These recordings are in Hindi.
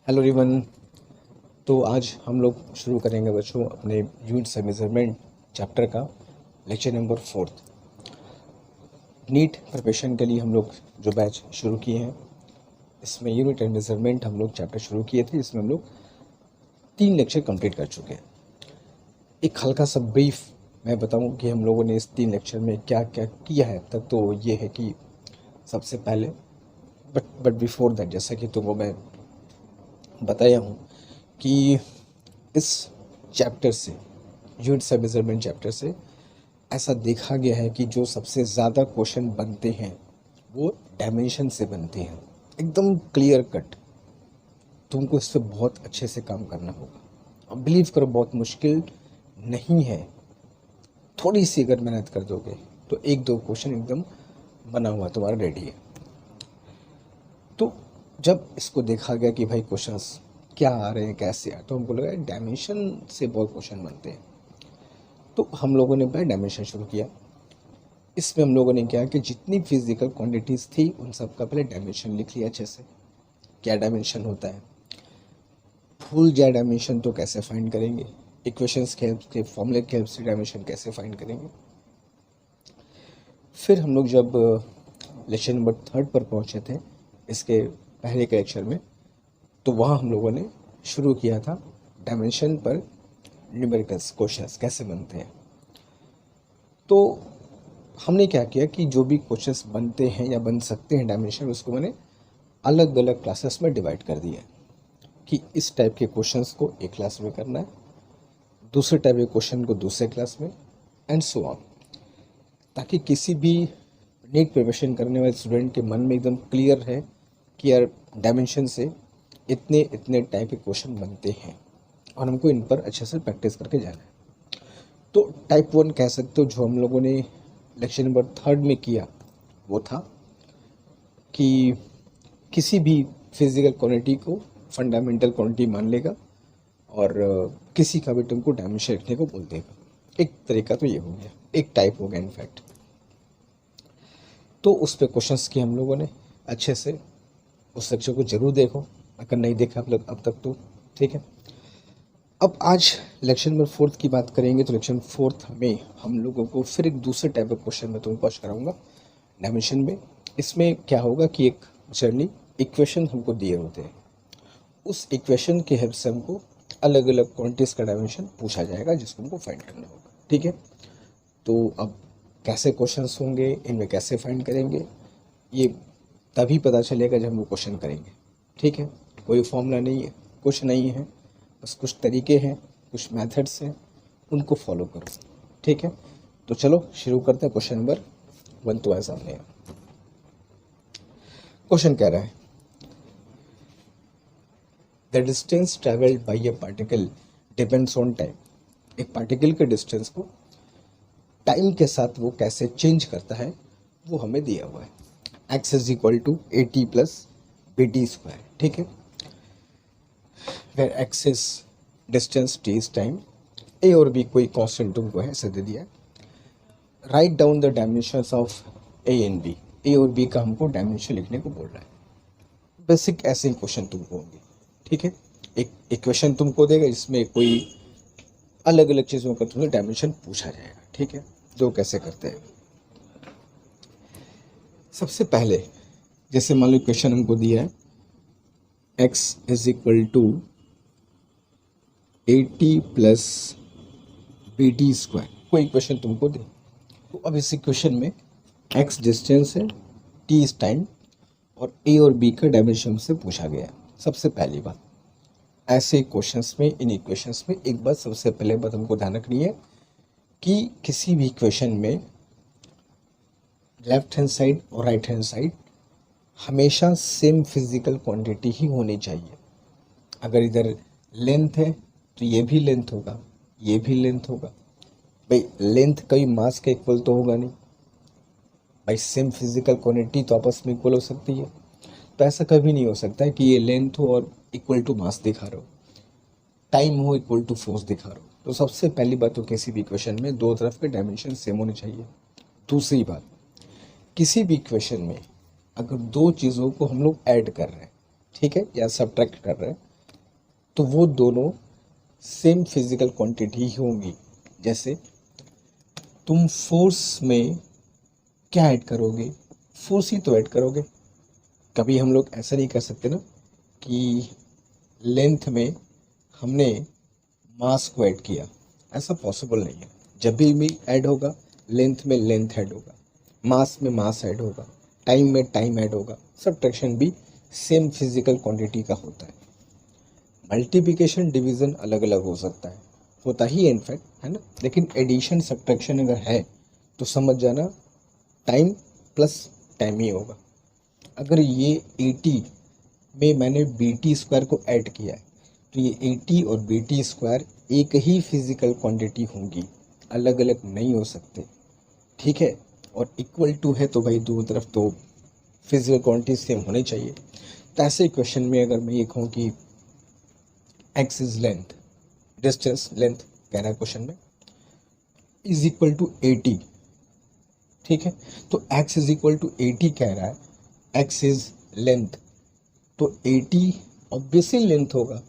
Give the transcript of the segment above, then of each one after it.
Hello everyone. तो आज हम लोग शुरू करेंगे बच्चों अपने यूनिट से मेजरमेंट चैप्टर का लेक्चर नंबर 4। नीट प्रिपरेशन के लिए हम लोग जो बैच शुरू किए हैं, इसमें यूनिट एंड मेजरमेंट हम लोग चैप्टर शुरू किए थे। इसमें हम लोग 3 लेक्चर कंप्लीट कर चुके हैं। एक हल्का सा ब्रीफ मैं बताऊं कि हम लोगों ने इस 3 लेक्चर में क्या क्या किया है अब तक। तो ये है कि सबसे पहले बट बिफोर दैट, जैसा कि तुमको मैं बताया हूँ कि इस चैप्टर से, यूनिट से मेजरमेंट चैप्टर से ऐसा देखा गया है कि जो सबसे ज़्यादा क्वेश्चन बनते हैं वो डायमेंशन से बनते हैं। एकदम क्लियर कट। तुमको इस पर बहुत अच्छे से काम करना होगा। अब बिलीव करो, बहुत मुश्किल नहीं है। थोड़ी सी अगर मेहनत कर दोगे तो एक दो क्वेश्चन एकदम बना हुआ तुम्हारा रेडी है। तो जब इसको देखा गया कि भाई क्वेश्चंस क्या आ रहे हैं, कैसे आ, तो हमको लगा डायमेंशन से बहुत क्वेश्चन बनते हैं। तो हम लोगों ने भाई डायमेंशन शुरू किया। इसमें हम लोगों ने क्या कि जितनी फिजिकल क्वांटिटीज़ थी उन सब का पहले डायमेंशन लिख लिया अच्छे से। क्या डायमेंशन होता है, फुल जा डायमेंशन तो कैसे फाइंड करेंगे, इक्वेशंस के हेल्प से, फॉर्मूले के हेल्प से डायमेंशन कैसे फाइंड करेंगे। फिर हम लोग जब लेक्चर नंबर 3 पर पहुंचे थे इसके पहले के लेक्चर में, तो वहाँ हम लोगों ने शुरू किया था डायमेंशन पर न्यूमेरिकल्स क्वेश्चंस कैसे बनते हैं। तो हमने क्या किया कि जो भी क्वेश्चंस बनते हैं या बन सकते हैं डायमेंशन, उसको मैंने अलग अलग क्लासेस में डिवाइड कर दिया कि इस टाइप के क्वेश्चंस को एक क्लास में करना है, दूसरे टाइप के क्वेश्चन को दूसरे क्लास में, एंड सो ऑन, ताकि किसी भी नीट प्रिपरेशन करने वाले स्टूडेंट के मन में एकदम क्लियर है कि यार डायमेंशन से इतने इतने टाइप के क्वेश्चन बनते हैं और हमको इन पर अच्छे से प्रैक्टिस करके जाना है। तो टाइप 1 कह सकते हो जो हम लोगों ने लेक्चर नंबर 3 में किया वो था कि किसी भी फिजिकल क्वांटिटी को फंडामेंटल क्वांटिटी मान लेगा और किसी का भी तुमको डायमेंशन लिखने को बोल देगा। एक तरीका तो ये हो गया, एक टाइप हो गया इनफैक्ट। तो उस पे क्वेश्चंस किए हम लोगों ने अच्छे से। उस लेक्चर को जरूर देखो अगर नहीं देखा आप लोग अब तक तो, ठीक है। अब आज लेक्चर नंबर 4 की बात करेंगे। तो लेक्चर 4 में हम लोगों को फिर एक दूसरे टाइप का क्वेश्चन मैं तुमको आज कराऊंगा डायमेंशन में। इसमें क्या होगा कि एक जर्नी इक्वेशन हमको दिए होते हैं, उस इक्वेशन के हेल्प से हमको अलग अलग क्वांटिटीज़ का डायमेंशन पूछा जाएगा जिसको हमको फाइंड करना होगा, ठीक है। तो अब कैसे क्वेश्चंस होंगे, इनमें कैसे फाइंड करेंगे, ये तभी पता चलेगा जब हम वो क्वेश्चन करेंगे, ठीक है। कोई फॉर्मूला नहीं है, कुछ नहीं है, बस कुछ तरीके हैं, कुछ मेथड्स हैं, उनको फॉलो करो, ठीक है। तो चलो शुरू करते हैं। क्वेश्चन नंबर 1 तुम्हारे सामने है। क्वेश्चन कह रहा है the distance travelled by A particle depends on time. एक पार्टिकल के डिस्टेंस को टाइम के साथ वो कैसे चेंज करता है वो हमें दिया हुआ है। x is equal to a t plus b t square, ठीक है। Where x is distance, t is time, a और बी कोई कांस्टेंट तुमको है ऐसे दे दिया है। Write down the dimensions of a and b. A और बी का हमको डायमेंशन लिखने को बोल रहा है। बेसिक ऐसे ही क्वेश्चन तुमको होंगे, ठीक है। एक इक्वेशन तुमको देगा जिसमें कोई अलग अलग चीज़ों का तुम्हें डायमेंशन पूछा जाएगा, ठीक है। जो कैसे करते हैं, सबसे पहले जैसे मान लो इक्वेशन हमको दिया है x is equal to a t plus b t square, कोई इक्वेशन तुमको दे। तो अब इस इक्वेशन में x डिस्टेंस है, t इज टाइम और a और b का डायमेंशन से पूछा गया है। सबसे पहली बात, ऐसे क्वेश्चंस में, इन इक्वेशंस में एक बात सबसे पहले बात हमको ध्यान रखनी है कि किसी भी इक्वेशन में लेफ्ट हैंड साइड और राइट हैंड साइड हमेशा सेम फिजिकल क्वांटिटी ही होनी चाहिए। अगर इधर लेंथ है तो ये भी लेंथ होगा, ये भी लेंथ होगा। भाई लेंथ कभी मास का इक्वल तो होगा नहीं भाई, सेम फिजिकल क्वांटिटी तो आपस में इक्वल हो सकती है। तो ऐसा कभी नहीं हो सकता है कि ये लेंथ हो और इक्वल टू मास दिखा रहे हो, टाइम हो इक्वल टू फोर्स दिखा रहे हो। तो सबसे पहली बात तो किसी भी इक्वेशन में दो तरफ के डायमेंशन सेम होने चाहिए। दूसरी बात, किसी भी इक्वेशन में अगर दो चीज़ों को हम लोग ऐड कर रहे हैं, ठीक है, या सब्ट्रैक्ट कर रहे हैं, तो वो दोनों सेम फिजिकल क्वांटिटी ही होंगी। जैसे तुम फोर्स में क्या ऐड करोगे, फोर्स ही तो ऐड करोगे। कभी हम लोग ऐसा नहीं कर सकते ना कि लेंथ में हमने मास को ऐड किया, ऐसा पॉसिबल नहीं है। जब भी ऐड होगा, लेंथ में लेंथ ऐड होगा, मास में मास ऐड होगा, टाइम में टाइम ऐड होगा। सब्ट्रैक्शन भी सेम फिजिकल क्वांटिटी का होता है। मल्टीप्लिकेशन डिवीज़न अलग अलग हो सकता है, होता ही है इनफैक्ट, है ना। लेकिन एडिशन सब्ट्रैक्शन अगर है तो समझ जाना टाइम प्लस टाइम ही होगा। अगर ये 80 में मैंने BT स्क्वायर को ऐड किया है तो ये 80 और BT स्क्वायर एक ही फिजिकल क्वांटिटी होंगी, अलग अलग नहीं हो सकते, ठीक है। और इक्वल टू है तो भाई दोनों तरफ तो फिजिकल क्वांटिटी सेम होनी चाहिए। तो ऐसे क्वेश्चन में अगर मैं ये कहूँ कि x is length, distance length कह रहा है क्वेश्चन में, इज इक्वल टू 80, ठीक है। तो x इज इक्वल टू 80 कह रहा है, x इज लेंथ, तो 80 ऑब्वियसली लेंथ होगा,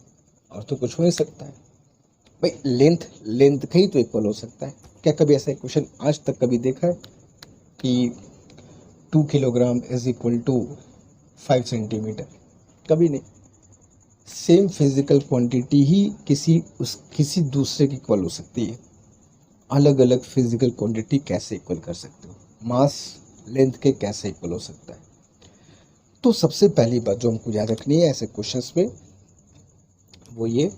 और तो कुछ हो नहीं सकता है भाई। लेंथ लेंथ का ही तो इक्वल हो सकता है। क्या कभी ऐसा क्वेश्चन आज तक कभी देखा है कि 2 kilogram is equal to 5 centimetre? कभी नहीं। सेम फिजिकल क्वांटिटी ही किसी दूसरे की इक्वल हो सकती है। अलग अलग फिजिकल क्वांटिटी कैसे इक्वल कर सकते हो? मास लेंथ के कैसे इक्वल हो सकता है? तो सबसे पहली बात जो हमको याद रखनी है ऐसे क्वेश्चंस में वो ये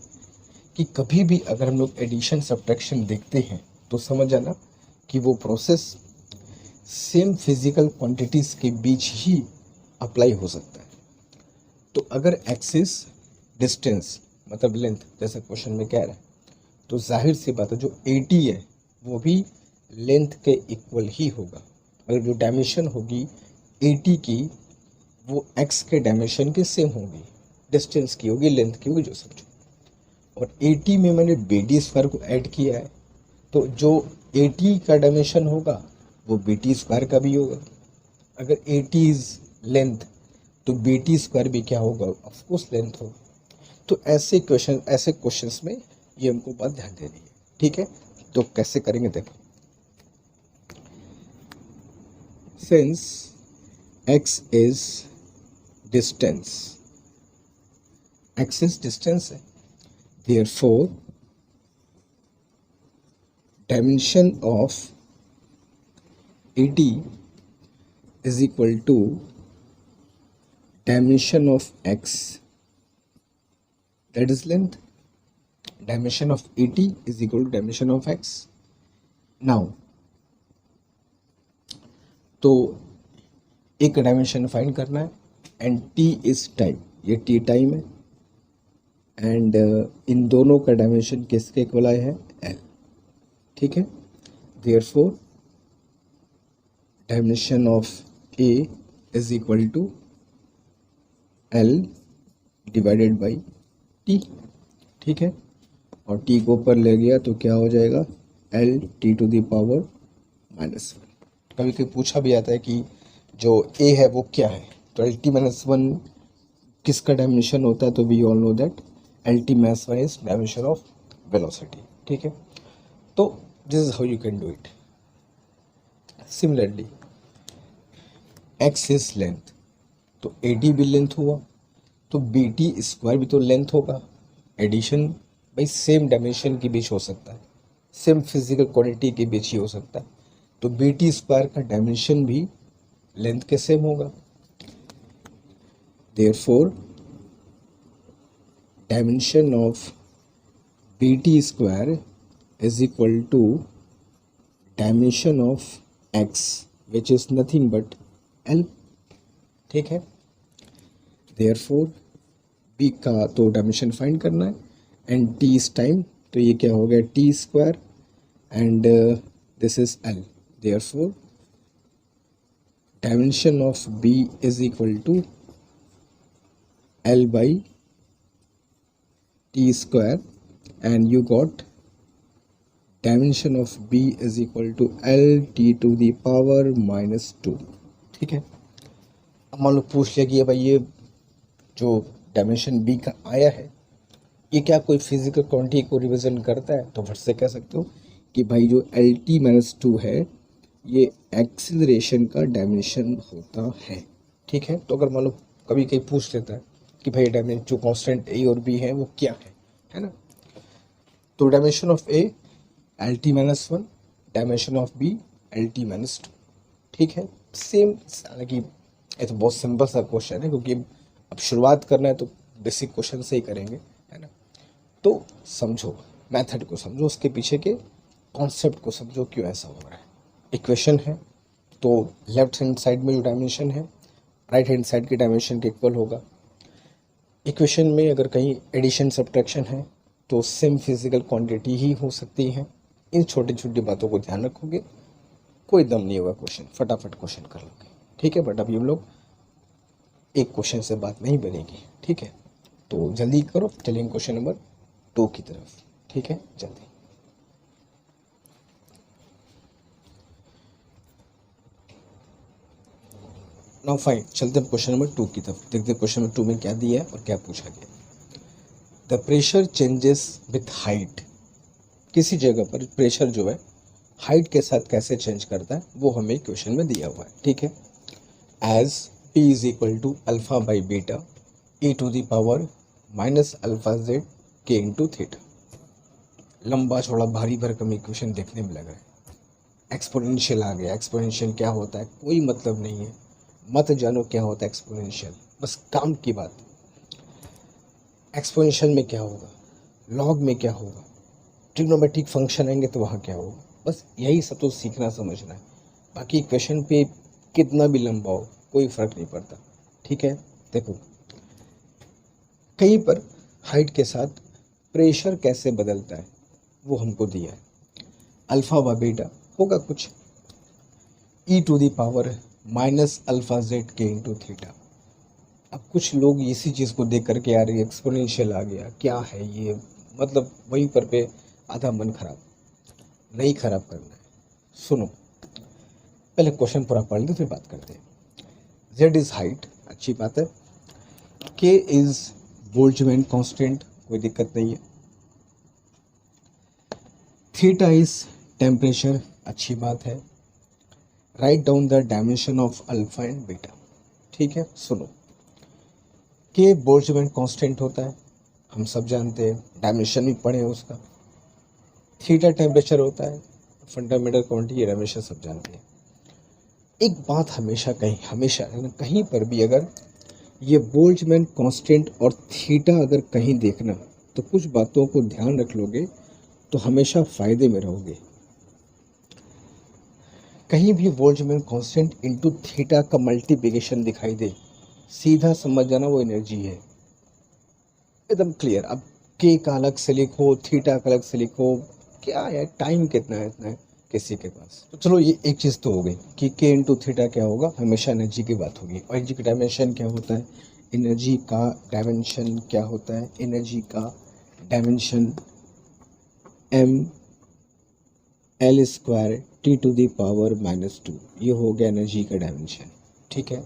कि कभी भी अगर हम लोग एडिशन सब्ट्रैक्शन देखते हैं तो समझ जाना कि वो प्रोसेस सेम फिजिकल क्वांटिटीज के बीच ही अप्लाई हो सकता है। तो अगर एक्सिस डिस्टेंस मतलब लेंथ जैसा क्वेश्चन में कह रहा है, तो जाहिर सी बात है जो 80 है वो भी लेंथ के इक्वल ही होगा। मतलब जो डायमेंशन होगी 80 की वो x के डायमेंशन के सेम होगी, डिस्टेंस की होगी, लेंथ की होगी, जो समझो। और 80 में मैंने BD स्क्वायर को ऐड किया है, तो जो 80 का डायमेंशन होगा वो BT स्क्वायर का भी होगा। अगर 80 इज लेंथ तो BT स्क्वायर भी क्या होगा? ऑफ कोर्स लेंथ होगा। तो ऐसे क्वेश्चंस में ये हमको बात ध्यान देनी है, ठीक है। तो कैसे करेंगे देखो। Since x is distance, x is distance है, therefore dimension of AD is equal to dimension of x, that is length. Dimension of AD is equal to dimension of x. Now तो एक डायमेंशन फाइंड करना है एंड t इज टाइम, ये t टाइम है, एंड इन दोनों का डायमेंशन किसके इक्वल आया है? l, ठीक है। therefore dimension of a is equal to l divided by t, ठीक है। और t को ऊपर ले गया तो क्या हो जाएगा? l t to the power -1। कभी कभी पूछा भी जाता है कि जो a है वो क्या है, तो l t -1 किसका डायमेंशन होता है? तो we all know that l t -1 is dimension of velocity, ठीक है। तो this is how you can do it. Similarly x is length, तो AD भी लेंथ हुआ, तो BT स्क्वायर भी तो लेंथ होगा। एडिशन भाई सेम डायमेंशन के बीच हो सकता है, सेम फिजिकल क्वांटिटी के बीच ही हो सकता है, तो BT स्क्वायर का डायमेंशन भी लेंथ के सेम होगा। therefore dimension of BT square is equal to dimension of x which is nothing but L, ठीक है। therefore B का तो डायमेंशन फाइंड करना है एंड T इज टाइम, तो ये क्या हो गया? T square and this is L, therefore dimension of B is equal to L by T square, and you got dimension of B is equal to L T to the power -2, ठीक है। अब मान लो पूछ लिया कि भाई ये जो डायमेंशन B का आया है ये क्या कोई फिजिकल क्वांटिटी को रिप्रेजेंट करता है? तो फट से कह सकते हो कि भाई जो LT-2 है ये एक्सीलरेशन का डायमेंशन होता है। ठीक है, तो अगर मान लो कभी कहीं पूछ लेता है कि भाई डायमेंशन जो कांस्टेंट ए और बी है वो क्या है ना, तो dimension of a LT-1, dimension of b LT-2। ठीक है, सेम। हालांकि ये तो बहुत सिंपल सा क्वेश्चन है, क्योंकि अब शुरुआत करना है तो बेसिक क्वेश्चन से ही करेंगे, है ना। तो समझो, मेथड को समझो, उसके पीछे के कॉन्सेप्ट को समझो, क्यों ऐसा हो रहा है। इक्वेशन है तो लेफ्ट हैंड साइड में जो डायमेंशन है राइट हैंड साइड के डायमेंशन के इक्वल होगा। इक्वेशन में अगर कहीं एडिशन सब्ट्रैक्शन है तो सेम फिजिकल क्वांटिटी ही हो सकती है। इन छोटी छोटी बातों को ध्यान रखोगे, कोई दम नहीं होगा, क्वेश्चन फटाफट क्वेश्चन कर लोगे। ठीक है, बट अभी हम लोग एक क्वेश्चन से बात नहीं बनेगी। ठीक है, तो जल्दी करो, चलेंगे क्वेश्चन नंबर 2 की तरफ। ठीक है, जल्दी। नाउ फाइन, चलते हैं क्वेश्चन नंबर 2 की तरफ। देखते हैं क्वेश्चन नंबर 2 में क्या दिया है और क्या पूछा गया। The pressure changes with height. किसी जगह पर प्रेशर जो है हाइट के साथ कैसे चेंज करता है वो हमें क्वेश्चन में दिया हुआ है। ठीक है, as P is equal to alpha by beta e to the power minus alpha z के इंटू थीटा। लंबा चौड़ा भारी भरकम इक्वेशन देखने में लग रहा है। एक्सपोनेंशियल आ गया। एक्सपोनेंशियल क्या होता है कोई मतलब नहीं है, मत जानो क्या होता है एक्सपोनेंशियल, बस काम की बात। एक्सपोनेंशियल में क्या होगा, लॉग में क्या होगा, ट्रिग्नोमेट्रिक फंक्शन आएंगे तो वहाँ क्या होगा, बस यही सब तो सीखना समझना है। बाकी इक्वेशन पे कितना भी लंबा हो कोई फर्क नहीं पड़ता। ठीक है, देखो कहीं पर हाइट के साथ प्रेशर कैसे बदलता है वो हमको दिया है। अल्फा व बीटा होगा कुछ e to the power minus alpha z के इंटू थीटा। अब कुछ लोग इसी चीज़ को देख करके यार ये एक्सपोनेंशियल आ गया, क्या है ये, मतलब वहीं पर पे आधा मन खराब। नहीं खराब करना है, सुनो पहले क्वेश्चन पूरा पढ़ लो फिर बात करते हैं। z इज हाइट, अच्छी बात है। k इज बोल्ट्जमैन कांस्टेंट, कोई दिक्कत नहीं है। थीटा इज टेम्परेचर, अच्छी बात है। Write down the dimension of alpha and beta. ठीक है, सुनो k बोल्ट्जमैन कांस्टेंट होता है, हम सब जानते हैं, डायमेंशन भी पढ़े हैं उसका। थीटा टेम्परेचर होता है, फंडामेंटल क्वांटिटी, हमेशा सब जानते हैं। एक बात हमेशा कहीं पर भी अगर ये बोल्ट्जमैन कांस्टेंट और थीटा अगर कहीं देखना तो कुछ बातों को ध्यान रख लोगे तो हमेशा फायदे में रहोगे। कहीं भी बोल्ट्जमैन कांस्टेंट इनटू थीटा का मल्टीप्लिकेशन दिखाई दे, सीधा समझ जाना वो एनर्जी है, एकदम क्लियर। अब के का अलग से लिखो, थीटा का अलग से लिखो, क्या है, टाइम कितना है इतना है किसी के पास। तो चलो ये एक चीज़ तो हो गई कि के इंटू थीटा क्या होगा, हमेशा एनर्जी की बात होगी। और एनर्जी का डायमेंशन क्या होता है, एनर्जी का डायमेंशन क्या होता है, एनर्जी का dimension ml² t to the power -2, ये हो गया एनर्जी का डायमेंशन। ठीक है,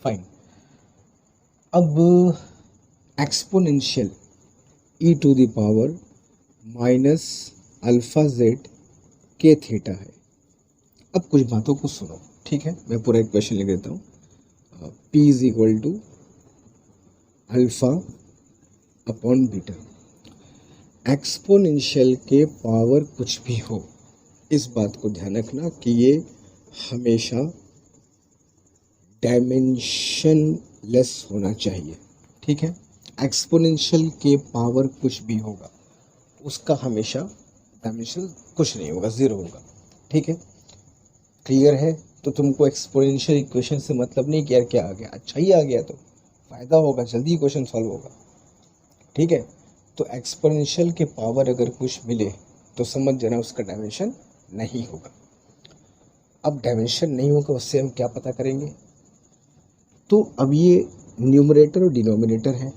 फाइन। अब exponential e to the power minus alpha z k theta है। अब कुछ बातों को सुनो, ठीक है, मैं पूरा एक क्वेश्चन लिख देता हूँ। P is equal to alpha upon beta. Exponential के पावर कुछ भी हो, इस बात को ध्यान रखना कि ये हमेशा डायमेंशन लेस होना चाहिए। ठीक है, एक्सपोनेंशियल के पावर कुछ भी होगा उसका हमेशा डायमेंशन कुछ नहीं होगा, ज़ीरो होगा। ठीक है, क्लियर है। तो तुमको एक्सपोनेंशियल इक्वेशन से मतलब नहीं कि यार क्या आ गया, अच्छा ही आ गया तो फ़ायदा होगा, जल्दी क्वेश्चन सॉल्व होगा। ठीक है, तो एक्सपोनेंशियल के पावर अगर कुछ मिले तो समझ जाना उसका डायमेंशन नहीं होगा। अब डायमेंशन नहीं होगा उससे हम क्या पता करेंगे, तो अब ये न्यूमरेटर और डिनोमिनेटर है,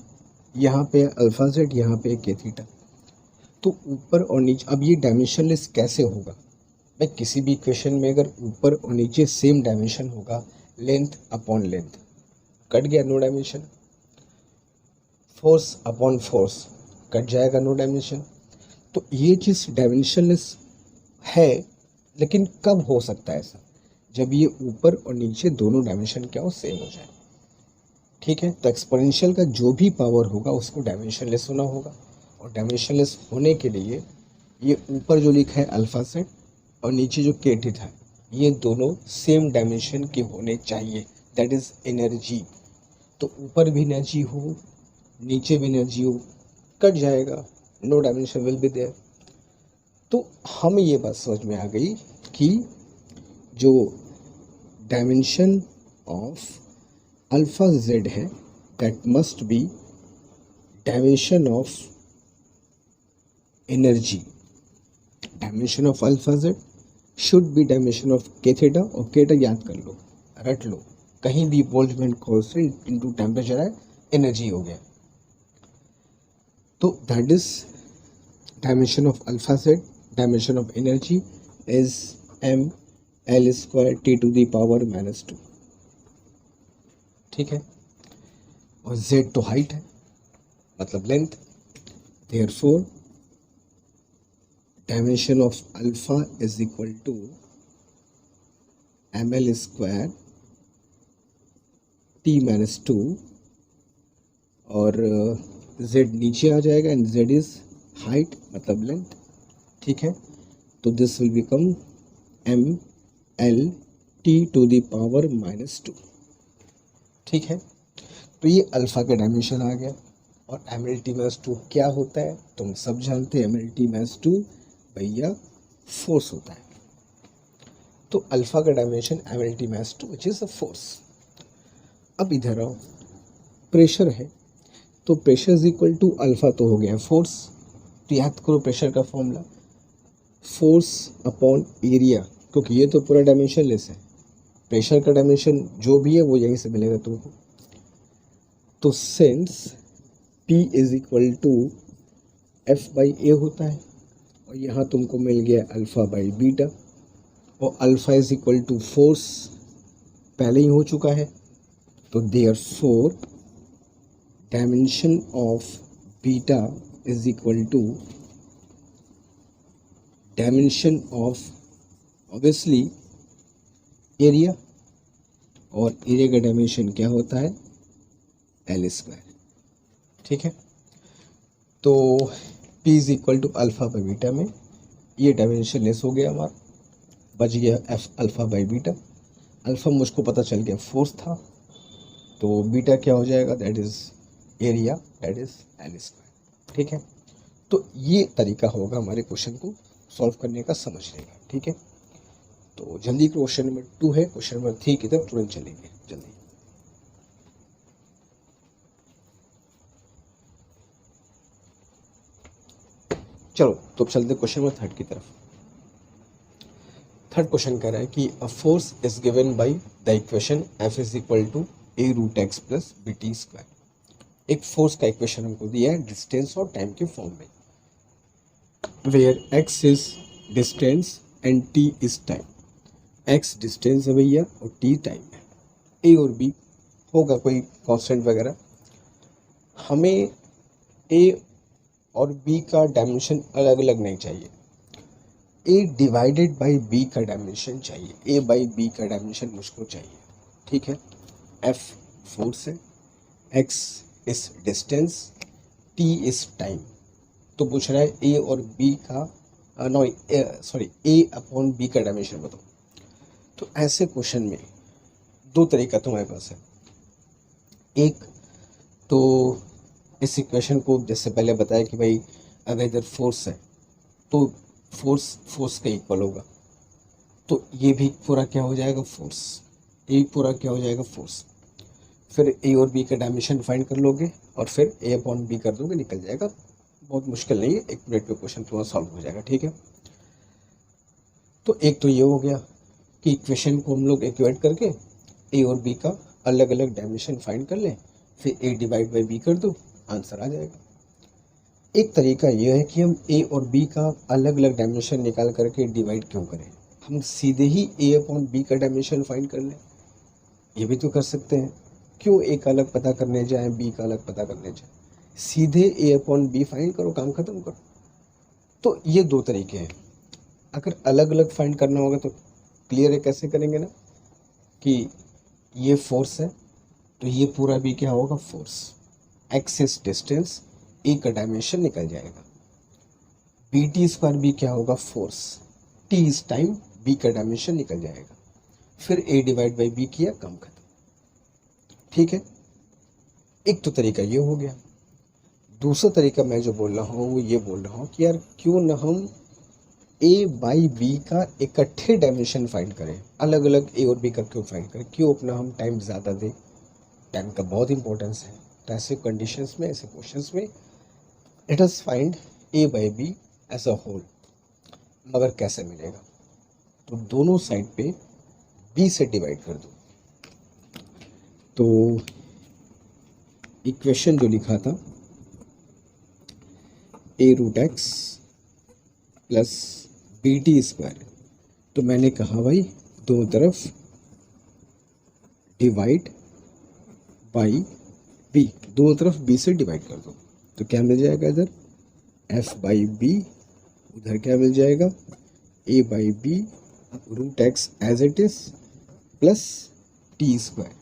यहाँ पे अल्फा जेड, यहाँ पे के थीटा, तो ऊपर और नीचे। अब ये डायमेंशनलेस कैसे होगा, मैं किसी भी इक्वेशन में अगर ऊपर और नीचे सेम डायमेंशन होगा, लेंथ अपॉन लेंथ, कट गया, no dimension. Force upon force cut जाएगा, नो डायमेंशन। तो ये चीज़ डायमेंशनलेस है, लेकिन कब हो सकता है ऐसा? जब ये ऊपर और नीचे दोनों डायमेंशन क्या हो, सेम हो जाए। ठीक है, तो एक्सपोनेंशियल का जो भी पावर होगा उसको डायमेंशनलेस होना होगा, और डायमेंशनलेस होने के लिए ये ऊपर जो लिखा है अल्फा सेट और नीचे जो के टी था, ये दोनों सेम डायमेंशन के होने चाहिए, दैट इज एनर्जी। तो ऊपर भी एनर्जी हो, नीचे भी एनर्जी हो, कट जाएगा, no dimension will be there. तो हमें ये बात समझ में आ गई कि जो डायमेंशन ऑफ अल्फा जेड है that must be dimension of energy. Dimension of alpha z should be dimension of k theta, और केटा याद कर लो, रट लो, कहीं भी बोल्ट्जमैन कांस्टेंट इनटू टेम्परेचर है, एनर्जी हो गया। तो that is dimension of alpha z, dimension of energy is M L square T to the power -2। ठीक है, और z तो हाइट है, मतलब length. Therefore dimension of alpha is equal to ml square t-2, और z नीचे आ जाएगा एंड z इज हाइट मतलब लेंथ। ठीक है, तो this will become ml t to the power -2। ठीक है, तो ये अल्फ़ा का डायमेंशन आ गया। और ml-2 क्या होता है, तुम सब जानते हैं, ml-2 भैया फोर्स होता है। तो अल्फ़ा का dimension ml-2 which is a force. अब इधर आओ, प्रेशर है, तो pressure is equal to alpha तो हो गया फोर्स। तो याद करो प्रेशर का फॉर्मूला, फोर्स अपॉन एरिया, क्योंकि ये तो पूरा डायमेंशन लेस है, प्रेशर का डायमेंशन जो भी है वो यहीं से मिलेगा तुमको। तो since P is equal to f by a होता है, और यहाँ तुमको मिल गया अल्फ़ा बाई बीटा, और alpha is equal to force पहले ही हो चुका है। तो therefore dimension of beta is equal to dimension of obviously area, और एरिया का डायमेंशन क्या होता है, एल स्क्वायर। ठीक है, तो P is equal to alpha by beta में ये डायमेंशन लेस हो गया हमारा, बच गया F alpha by beta. Alpha मुझको पता चल गया फोर्स था, तो बीटा क्या हो जाएगा, that is area, that is L square. ठीक है, तो ये तरीका होगा हमारे क्वेश्चन को सॉल्व करने का, समझने का। ठीक है, तो जल्दी क्वेश्चन नंबर 2 है, क्वेश्चन नंबर 3 की तरफ तुरंत चलेंगे जल्दी। चलो तो अब चलते क्वेश्चन नंबर 3 की तरफ। थर्ड क्वेश्चन कह रहा है कि a force is given by the equation F is equal to a root x plus b t square. एक फोर्स का इक्वेशन हमको दिया है डिस्टेंस और टाइम के फॉर्म में, where x is distance and t is time. x distance है भैया और t टाइम है, a और b होगा कोई कांस्टेंट वगैरह। हमें a और b का डायमेंशन अलग अलग नहीं चाहिए, a डिवाइडेड बाई b का डायमेंशन चाहिए, a बाई b का डायमेंशन मुझको चाहिए। ठीक है, f फोर्स है, x is distance, t is time. तो पूछ रहा है a और b का a अपॉन b का डायमेंशन बताओ। तो ऐसे क्वेश्चन में दो तरीका तुम्हारे पास है। एक तो इस इक्वेशन को जैसे पहले बताया कि भाई अगर इधर फोर्स है तो फोर्स का इक्वल होगा, तो ये भी पूरा क्या हो जाएगा, फोर्स, ये पूरा क्या हो जाएगा, फोर्स। फिर ए और बी का डायमेंशन फाइंड कर लोगे और फिर ए अपॉन बी कर दोगे, निकल जाएगा। बहुत मुश्किल नहीं है, 1 मिनट में क्वेश्चन तुम्हारा सॉल्व हो जाएगा। ठीक है, तो एक तो ये हो गया कि इक्वेशन को हम लोग इक्वेट करके ए और बी का अलग अलग डायमेंशन फाइंड कर लें, फिर ए डिवाइड बाई बी कर दो, आंसर आ जाएगा। एक तरीका यह है कि हम ए और बी का अलग अलग डायमेंशन निकाल करके डिवाइड क्यों करें, हम सीधे ही ए अपॉन बी का डायमेंशन फाइंड कर लें, ये भी तो कर सकते हैं। क्यों एक अलग पता करने जाएं, बी का अलग पता करने जाएं। सीधे ए अपॉन बी फाइंड करो, काम खत्म करो। तो ये दो तरीके हैं। अगर अलग अलग फाइंड करना होगा तो क्लियर है कैसे करेंगे ना, कि ये फोर्स है तो ये पूरा भी क्या होगा, फोर्स। एक्स इज डिस्टेंस, ए का डायमेंशन निकल जाएगा। बी टी स्क्वायर भी क्या होगा, force. T is time, b का डायमेंशन निकल जाएगा। फिर ए डिवाइड बाई बी किया, काम खत्म। ठीक है, एक तो तरीका ये हो गया। दूसरा तरीका मैं जो बोल रहा हूँ वो ये बोल रहा हूँ कि यार क्यों ना हम ए बाई बी का इकट्ठे डायमेंशन फाइंड करें, अलग अलग ए और बी का क्यों फाइंड करें, क्यों अपना हम टाइम ज़्यादा दें। टाइम का बहुत इंपॉर्टेंस है। तो ऐसे कंडीशंस में, ऐसे क्वेश्चंस में let us find a by b as a whole. मगर कैसे मिलेगा, तो दोनों साइड पे बी से डिवाइड कर दो। तो इक्वेशन जो लिखा था a root x plus b t square, तो मैंने कहा भाई दोनों तरफ डिवाइड बाई बी, दोनों तरफ बी से डिवाइड कर दो। तो क्या मिल जाएगा इधर, एफ बाई बी, उधर क्या मिल जाएगा, a by b root x as it is plus t square,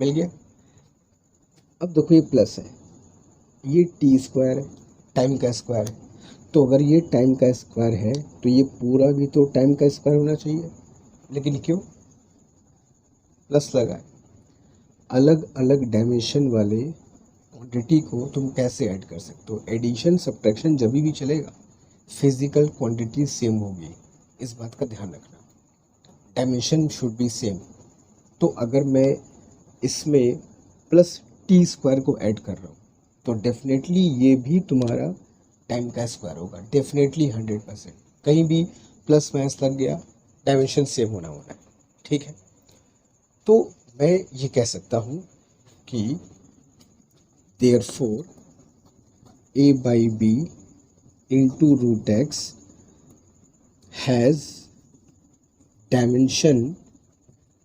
मिल गया। अब देखो ये प्लस है, ये टी स्क्वायर है, टाइम का स्क्वायर है। तो अगर ये टाइम का स्क्वायर है तो ये पूरा भी तो टाइम का स्क्वायर होना चाहिए, लेकिन क्यों प्लस लगा है। अलग अलग डायमेंशन वाले क्वांटिटी को तुम कैसे ऐड कर सकते हो, एडिशन सब्ट्रैक्शन जब भी चलेगा, फिजिकल क्वांटिटी सेम होगी, इस बात का ध्यान रखना। Dimension should be same. तो अगर मैं इसमें प्लस टी स्क्वायर को ऐड कर रहा हूँ तो डेफिनेटली ये भी तुम्हारा टाइम का स्क्वायर होगा, डेफिनेटली 100%। कहीं भी प्लस माइनस लग गया, डायमेंशन सेम होना है। ठीक है, तो मैं ये कह सकता हूँ कि therefore a by b into root x has dimension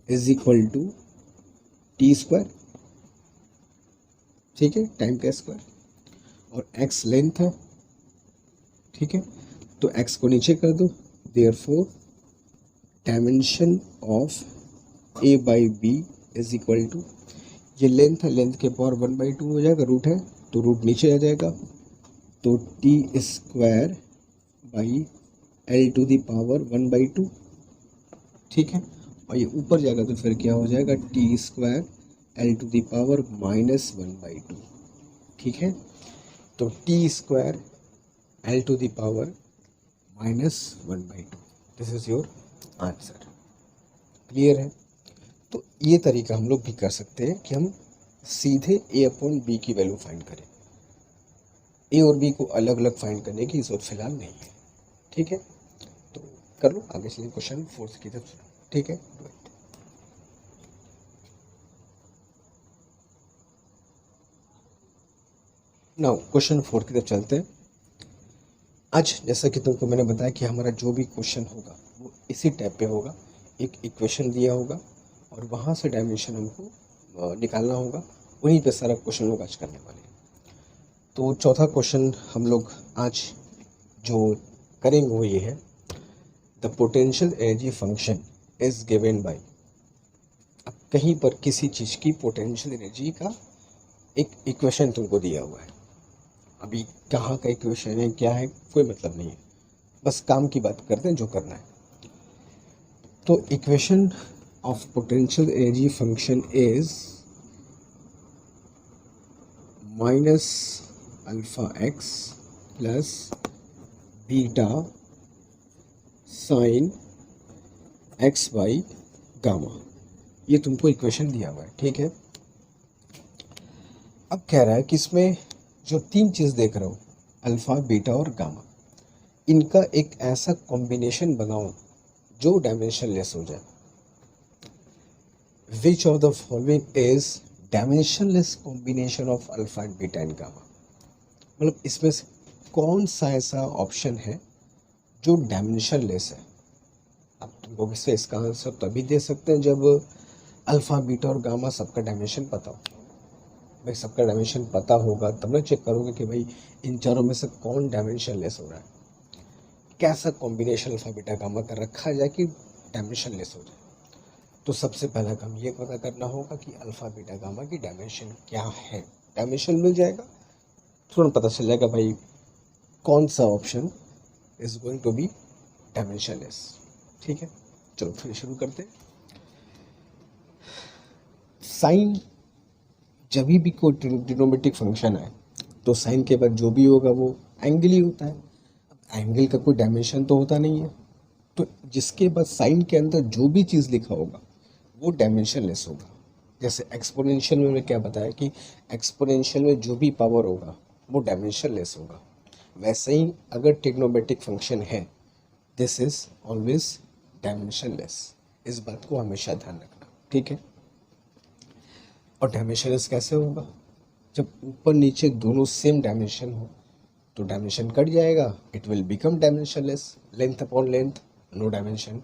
is equal to t square. ठीक है, टाइम का स्क्वायर, और एक्स लेंथ है। ठीक है, तो एक्स को नीचे कर दो, therefore dimension of a by b is equal to, ये लेंथ है, लेंथ के पावर 1/2 हो जाएगा, रूट है तो रूट नीचे आ जाएगा, तो T square by L two the power 1/2। ठीक है, और ये ऊपर जाएगा तो फिर क्या हो जाएगा, T square L two the power -1/2। ठीक है, तो T square L two the power -1/2, this is your answer. Clear है। तो ये तरीका हम लोग भी कर सकते हैं कि हम सीधे ए अपॉन बी की वैल्यू फाइंड करें। ए और बी को अलग अलग फाइंड करने की जरूरत फिलहाल नहीं है। ठीक है, तो कर लो आगे चलिए क्वेश्चन 4 की तरफ। ठीक है, नाउ क्वेश्चन 4 की तरफ चलते हैं। आज जैसा कि तुमको मैंने बताया कि हमारा जो भी क्वेश्चन होगा वो इसी टाइप पे होगा। एक इक्वेशन दिया होगा और वहाँ से डायमेंशन हमको निकालना होगा, उन्हीं पे सारा क्वेश्चन लोग आज करने वाले हैं। तो चौथा क्वेश्चन हम लोग आज जो करेंगे वो ये है, the potential energy function is given bye. अब कहीं पर किसी चीज़ की पोटेंशियल एनर्जी का एक इक्वेशन तुमको दिया हुआ है। अभी कहाँ का इक्वेशन है, क्या है, कोई मतलब नहीं है, बस काम की बात करते हैं जो करना है। तो equation of potential energy function is -α(x) plus beta sine x by gamma. ये तुमको इक्वेशन दिया हुआ है। ठीक है, अब कह रहा है कि इसमें जो तीन चीज़ देख रहे हो, अल्फ़ा, बीटा और गामा, इनका एक ऐसा कॉम्बिनेशन बनाओ जो डायमेंशन लेस हो जाए। Which of the following is dimensionless combination of alpha and beta and gamma. मतलब इसमें से कौन सा ऐसा ऑप्शन है जो डायमेंशन लेस है। अब तुम लोग इसका आंसर तभी दे सकते हैं जब अल्फ़ा, बीटा और गामा सबका डायमेंशन पता हो। भाई सबका डायमेंशन पता होगा तब ना चेक करोगे कि भाई इन चारों में से कौन डायमेंशन लेस हो रहा है, कैसा कॉम्बिनेशन अल्फा बीटा गामा कर रखा जाए कि डायमेंशन लेस हो जाए। तो सबसे पहला काम ये पता करना होगा कि अल्फा बीटा गामा की डायमेंशन क्या है। डायमेंशन मिल जाएगा, तुरंत पता चल जाएगा भाई कौन सा option is going to be dimensionless. ठीक है, चलो फिर शुरू करते हैं। साइन जब भी कोई ट्रिग्नोमेट्रिक फंक्शन है तो साइन के बाद जो भी होगा वो एंगल ही होता है। अब एंगल का कोई डायमेंशन तो होता नहीं है, तो जिसके बाद साइन के अंदर जो भी चीज़ लिखा होगा वो डायमेंशन लेस होगा। जैसे एक्सपोनेंशियल में मैंने क्या बताया कि एक्सपोनेंशियल में जो भी पावर होगा वो डायमेंशन लेस होगा, वैसे ही अगर ट्रिग्नोमेट्रिक फंक्शन है this is always dimension less. इस बात को हमेशा ध्यान रखना, ठीक है। और डायमेंशन लेस कैसे होगा? जब ऊपर नीचे दोनों सेम डायमेंशन हो तो डायमेंशन कट जाएगा, it will become dimensionless. Length upon length no dimension,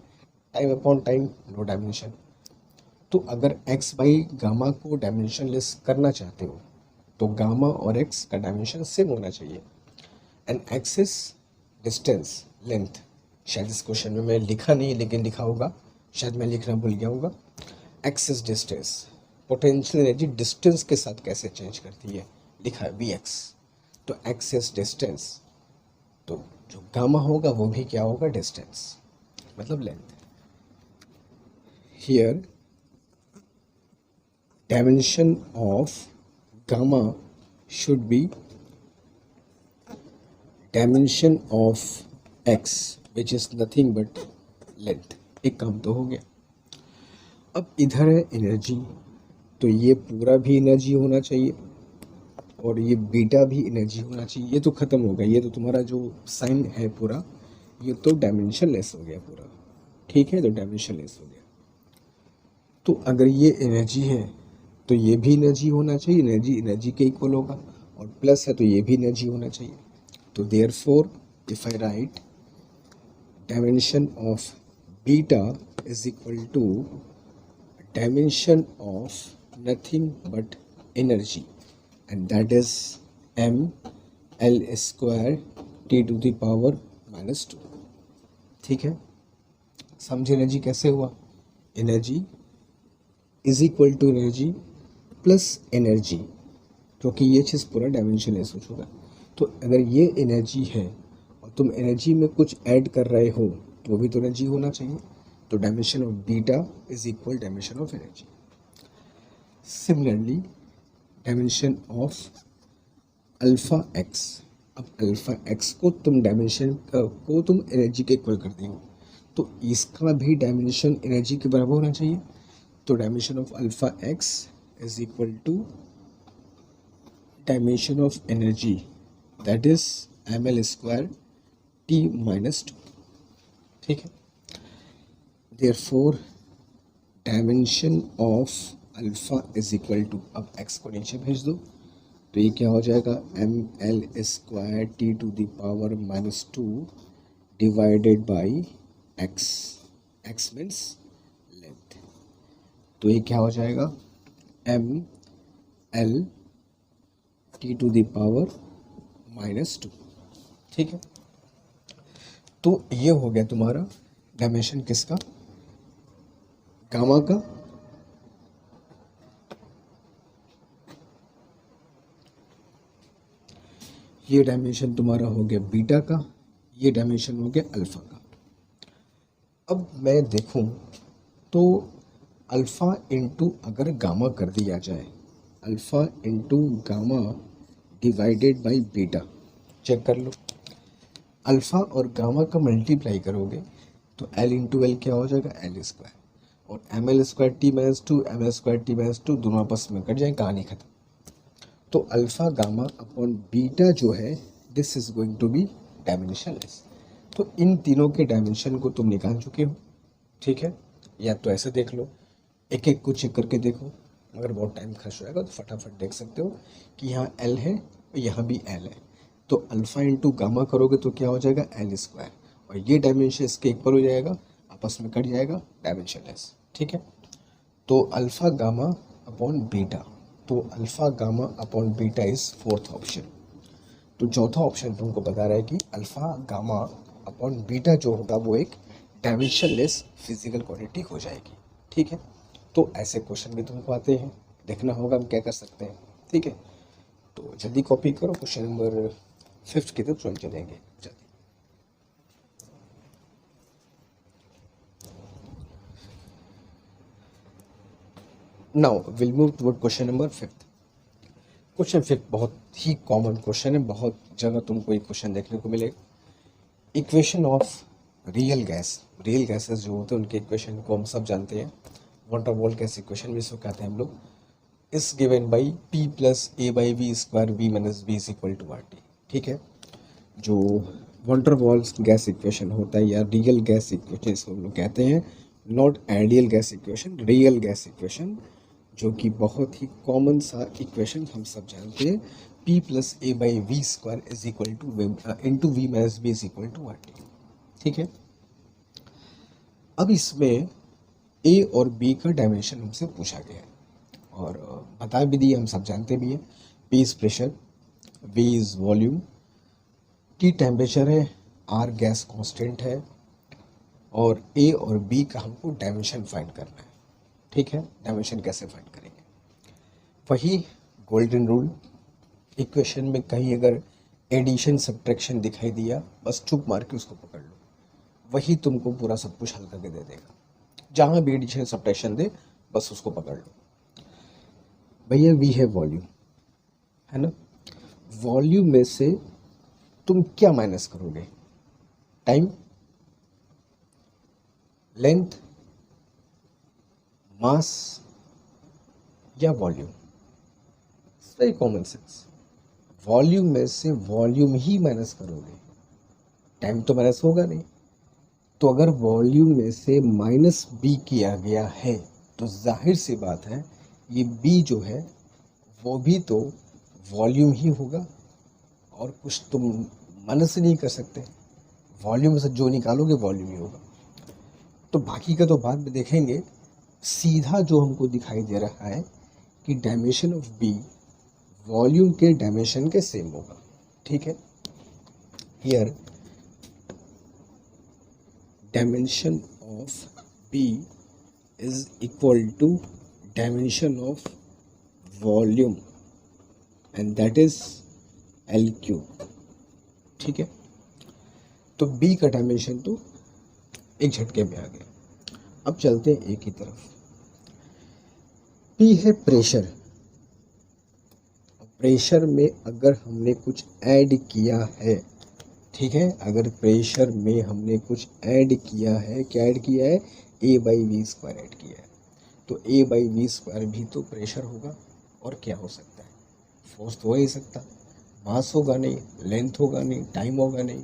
time upon time no dimension. तो अगर x बाई गामा को डायमेंशन लेस करना चाहते हो तो गामा और x का डायमेंशन सेम होना चाहिए। And x is distance length, शायद इस क्वेश्चन में मैं लिखा नहीं लेकिन लिखा होगा, शायद मैं लिखना भूल गया होगा। x is distance, potential energy distance के साथ कैसे चेंज करती है लिखा है vx, तो x इज डिस्टेंस, तो जो गामा होगा वो भी क्या होगा डिस्टेंस मतलब length. Here dimension of gamma should be dimension of x which is nothing but length। एक काम तो हो गया। अब इधर है एनर्जी, तो ये पूरा भी एनर्जी होना चाहिए और ये बीटा भी एनर्जी होना चाहिए। ये तो ख़त्म हो गया, ये तो तुम्हारा जो साइन है पूरा ये तो डायमेंशन लेस हो गया पूरा, ठीक है, तो डायमेंशन लेस हो गया। तो अगर ये एनर्जी है तो ये भी एनर्जी होना चाहिए, एनर्जी एनर्जी के इक्वल होगा, और प्लस है तो ये भी एनर्जी होना चाहिए। तो therefore if I write dimension of beta is equal to dimension of nothing but energy and that is ml square t to the power -2। ठीक है, समझे एनर्जी कैसे हुआ? Energy is equal to energy plus energy, क्योंकि ये चीज़ पूरा डायमेंशन लेस हो चुका है। तो अगर ये एनर्जी है और तुम एनर्जी में कुछ ऐड कर रहे हो तो वो भी तो एनर्जी होना चाहिए। तो dimension of beta is equal dimension of energy. Similarly dimension of alpha x, अब अल्फ़ा एक्स को तुम डायमेंशन को तुम एनर्जी के इक्वल कर देंगे तो इसका भी डायमेंशन एनर्जी के बराबर होना चाहिए। तो dimension of alpha x is equal to dimension of energy that is ml square t -2। ठीक है, therefore dimension of alpha is equal to, अब x को नीचे भेज दो तो ये क्या हो जाएगा ml square t to the power -2 divided by x, x means length. तो ये क्या हो जाएगा ml t to the power -2। ठीक है, तो ये हो गया तुम्हारा डायमेंशन किसका? गामा का। ये डायमेंशन तुम्हारा हो गया बीटा का, ये डायमेंशन हो गया अल्फ़ा का। अब मैं देखूं तो अल्फ़ा इंटू अगर गामा कर दिया जाए, alpha into gamma divided by beta, check कर लो। अल्फ़ा और गामा का मल्टीप्लाई करोगे तो एल इंटू एल क्या हो जाएगा एल स्क्वायर, और M L square T -2 M L square T -2 दोनों आपस में कट जाए, कहानी खत्म। तो अल्फ़ा गामा अपॉन बीटा जो है this is going to be dimensionless. तो इन तीनों के डायमेंशन को तुम निकाल चुके हो। ठीक है, या तो ऐसे देख लो, एक एक को चेक करके देखो, अगर बहुत टाइम खर्च हो जाएगा तो फटाफट देख सकते हो कि यहाँ एल है और यहाँ भी एल है। तो अल्फ़ा इंटू गामा करोगे तो क्या हो जाएगा एल स्क्वायर, और ये डायमेंशन इसके इक्वल हो जाएगा, आपस में कट जाएगा, डायमेंशन लेस। ठीक है, तो अल्फ़ा गामा अपॉन बीटा तो alpha gamma upon beta is fourth option. तो चौथा ऑप्शन तुमको बता रहा है कि अल्फ़ा गामा अपॉन बीटा जो होगा वो एक डायमेंशनलेस फिजिकल क्वांटिटी हो जाएगी। ठीक है, तो ऐसे क्वेश्चन भी तुमको आते हैं, देखना होगा हम क्या कर सकते हैं। ठीक है, तो जल्दी कॉपी करो, क्वेश्चन नंबर 5 की तरफ चलेंगे जल्दी। Now will move toward question number 5। Question 5 बहुत ही कॉमन क्वेश्चन है, बहुत जगह तुमको ये क्वेश्चन देखने को मिलेगा। इक्वेशन ऑफ रियल गैसेस जो होते हैं उनके इक्वेशन को हम सब जानते हैं। वॉन डर वाल्स गैस इक्वेशन में इसको कहते हैं हम लोग, is given by P plus a by V square V minus b is equal to R T. ठीक है, जो वॉन डर वाल्स गैस इक्वेशन होता है या रियल गैस इक्वेशन इसको हम लोग कहते हैं, not ideal gas equation, real gas equation, जो कि बहुत ही कॉमन सा इक्वेशन हम सब जानते हैं। P plus a by V square is equal to into V minus b is equal to R T. ठीक है, अब इसमें ए और बी का डायमेंशन हमसे पूछा गया है और बता भी दिए, हम सब जानते भी हैं। P is pressure, V is volume, T temperature है, आर गैस कांस्टेंट है और ए और बी का हमको डायमेंशन फाइंड करना है। ठीक है, डायमेंशन कैसे फाइंड करेंगे? वही गोल्डन रूल, इक्वेशन में कहीं अगर एडिशन सब्ट्रैक्शन दिखाई दिया बस चुप मार के उसको पकड़ लो, वही तुमको पूरा सब कुछ हल करके दे देगा। जहाँ भी एडिशन सब्ट्रैक्शन दे बस उसको पकड़ लो। भैया वी है वॉल्यूम, है ना, वॉल्यूम में से तुम क्या माइनस करोगे? टाइम, लेंथ, मास या volume? Very common sense, volume में से वॉल्यूम ही माइनस करोगे, टाइम तो माइनस होगा नहीं। तो अगर वॉल्यूम में से माइनस बी किया गया है तो जाहिर सी बात है ये बी जो है वो भी तो वॉल्यूम ही होगा और कुछ तुम माइनस नहीं कर सकते। वॉल्यूम में से जो निकालोगे वॉल्यूम ही होगा। तो बाकी का तो बाद में देखेंगे, सीधा जो हमको दिखाई दे रहा है कि डायमेंशन ऑफ बी वॉल्यूम के डायमेंशन के सेम होगा। ठीक है, here dimension of B is equal to dimension of volume and that is L cube। ठीक है, तो B का डायमेंशन तो एक झटके में आ गया। अब चलते हैं A की तरफ। P है प्रेशर, प्रेशर में अगर हमने कुछ ऐड किया है, ठीक है, अगर प्रेशर में हमने कुछ ऐड किया है, क्या ऐड किया है? ए बाई वी स्क्वायर ऐड किया है, तो ए बाई वी स्क्वायर भी तो प्रेशर होगा। और क्या हो सकता है? फोर्स तो हो ही सकता, मास होगा नहीं, लेंथ होगा नहीं, टाइम होगा नहीं,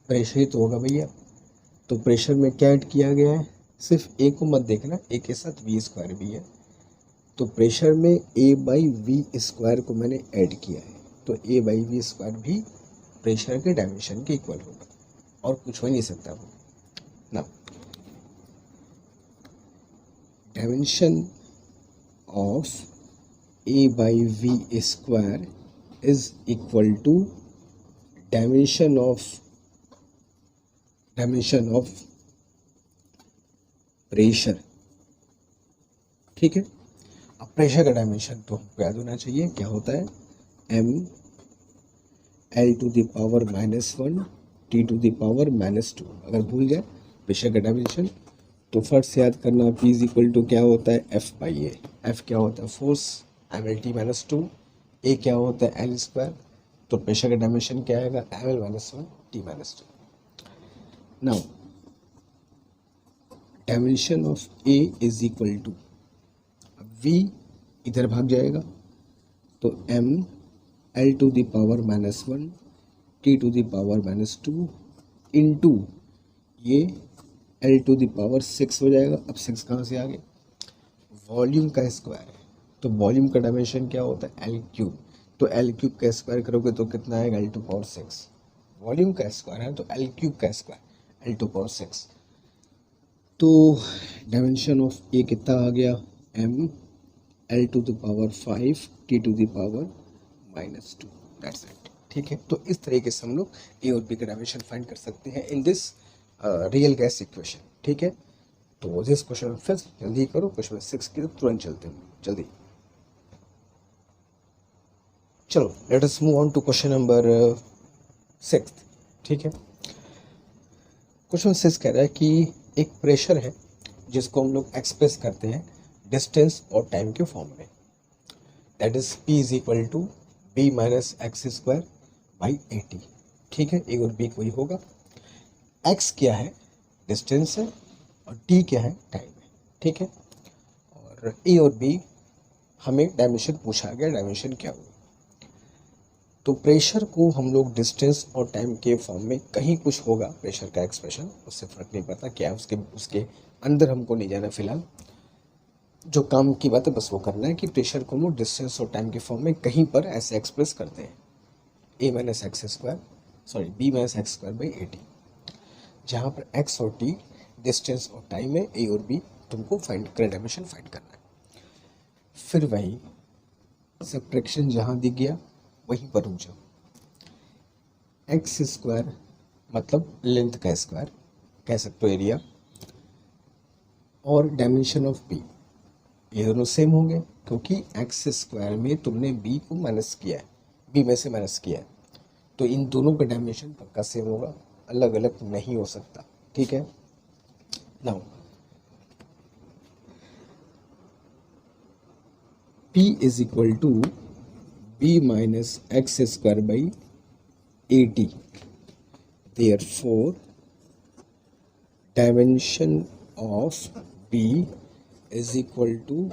प्रेशर ही तो होगा भैया। तो प्रेशर में क्या ऐड किया गया है? सिर्फ ए को मत देखना, ए के साथ वी स्क्वायर भी है। तो प्रेशर में ए बाई वी स्क्वायर को मैंने ऐड किया है, तो ए बाई वी स्क्वायर भी प्रेशर के डायमेंशन के इक्वल होगा और कुछ हो नहीं सकता वो ना। Dimension of a by V square is equal to dimension of pressure. ठीक है, अब प्रेशर का डायमेंशन तो हमको याद होना चाहिए, क्या होता है? M L to the power -1 T to the power -2। अगर भूल जाए प्रेशर का डायमेंशन तो फर्स्ट से याद करना, P इज इक्वल टू क्या होता है? F by A. F क्या होता है? Force, mLT -2। A क्या होता है? L square. तो प्रेशर का डायमेंशन क्या आएगा? mL -1 T -2। Now dimension of A is equal to, V इधर भाग जाएगा तो M L to the power -1 T to the power -2 into ये L टू द पावर 6 हो जाएगा। अब 6 कहाँ से आ गए? वॉल्यूम का स्क्वायर है, तो वॉल्यूम का डायमेंशन क्या होता है? L cube. तो L क्यूब का स्क्वायर करोगे तो कितना आएगा? L to power 6। वॉल्यूम का स्क्वायर है तो L क्यूब का स्क्वायर L टू पावर 6। तो डायमेंशन ऑफ ए कितना आ गया? M L to the power 5 T to the power -2, that's it. ठीक है, तो इस तरीके से हम लोग ए और बी का डायमेंशन फाइंड कर सकते हैं in this real gas equation. ठीक है, तो दिस क्वेश्चन फिर जल्दी करो, क्वेश्चन 6 की तरफ तुरंत चलते हैं, जल्दी चलो। Let us move on to question number 6। ठीक है, क्वेश्चन 6 कह रहा है कि एक प्रेशर है जिसको हम लोग एक्सप्रेस करते हैं डिस्टेंस और टाइम के फॉर्म में, that is P is equal to B minus x square by 80। ठीक है, ए और बी कोई होगा, x क्या है डिस्टेंस है और t क्या है टाइम है। ठीक है, और ए और बी हमें डायमेंशन पूछा गया, डायमेंशन क्या होगा। तो प्रेशर को हम लोग डिस्टेंस और टाइम के फॉर्म में कहीं कुछ होगा, प्रेशर का एक्सप्रेशन, उससे फर्क नहीं पड़ता क्या है, उसके अंदर हमको नहीं जाना फिलहाल। जो काम की बात है बस वो करना है कि प्रेशर को हम लोग डिस्टेंस और टाइम के फॉर्म में कहीं पर ऐसे एक्सप्रेस करते हैं, B minus x square by 80, जहाँ पर x और t डिस्टेंस और टाइम है, ए और बी तुमको फाइंड करंट डायमेंशन फाइंड करना है। फिर वही सब्ट्रैक्शन जहाँ दिख गया वहीं पर रुक जाओ। एक्स स्क्वायर मतलब लेंथ का स्क्वायर कह सकते हो, एरिया, और डायमेंशन ऑफ बी, ये दोनों सेम होंगे क्योंकि एक्स स्क्वायर में तुमने बी को माइनस किया है, बी में से माइनस किया है, तो इन दोनों का डायमेंशन पक्का सेम होगा, अलग अलग नहीं हो सकता। ठीक है, now P is equal to B minus x square by 80, therefore dimension of B is equal to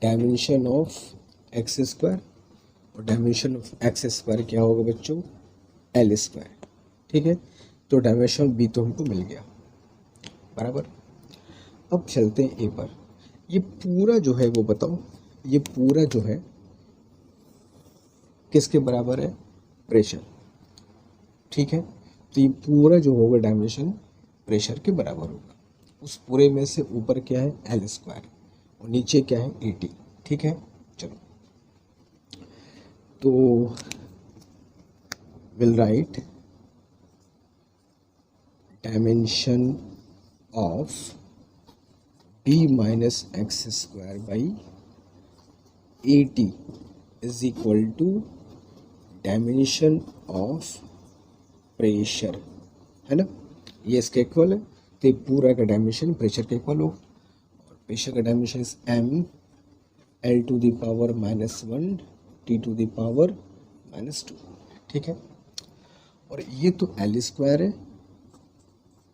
dimension of x square, और डायमेंशन ऑफ एक्स स्क्वायर क्या होगा बच्चों, L स्क्वायर। ठीक है, तो डायमेंशन ऑफ B तो हमको मिल गया बराबर। अब चलते हैं ए पर, ये पूरा जो है वो बताओ, ये पूरा जो है किसके बराबर है, प्रेशर। ठीक है, तो ये पूरा जो होगा डायमेंशन प्रेशर के बराबर होगा। उस पूरे में से ऊपर क्या है L स्क्वायर और नीचे क्या है 80। ठीक है, चलो तो will write dimension of B minus x square by 80 is equal to dimension of pressure, है ना, ये इसके इक्वल है, तो ये पूरा का डायमेंशन प्रेशर के इक्वल होगा, और प्रेशर का dimension is m L to the power -1 T to the power -2। ठीक है, और ये तो L स्क्वायर है,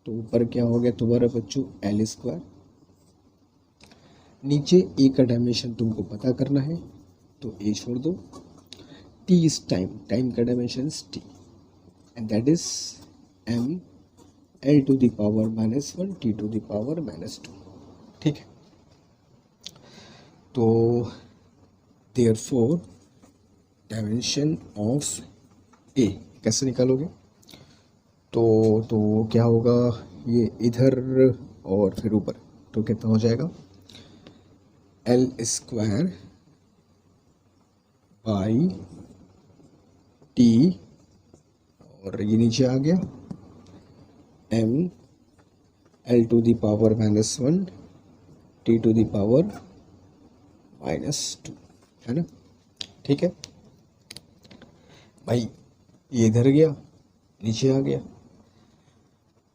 तो ऊपर क्या हो गया तुम्हारा बच्चों L स्क्वायर, नीचे ए का डायमेंशन तुमको पता करना है तो ए छोड़ दो, t इज टाइम, टाइम का dimension is t, and that is m L to the power -1 T to the power -2। ठीक है, तो देयरफॉर डायमेंशन ऑफ ए कैसे निकालोगे, तो क्या होगा, ये इधर और फिर ऊपर, तो कितना हो जाएगा L स्क्वायर बाई T, और ये नीचे आ गया m L to the power -1 T to the power -2, है ना। ठीक है भाई, ये इधर गया नीचे आ गया,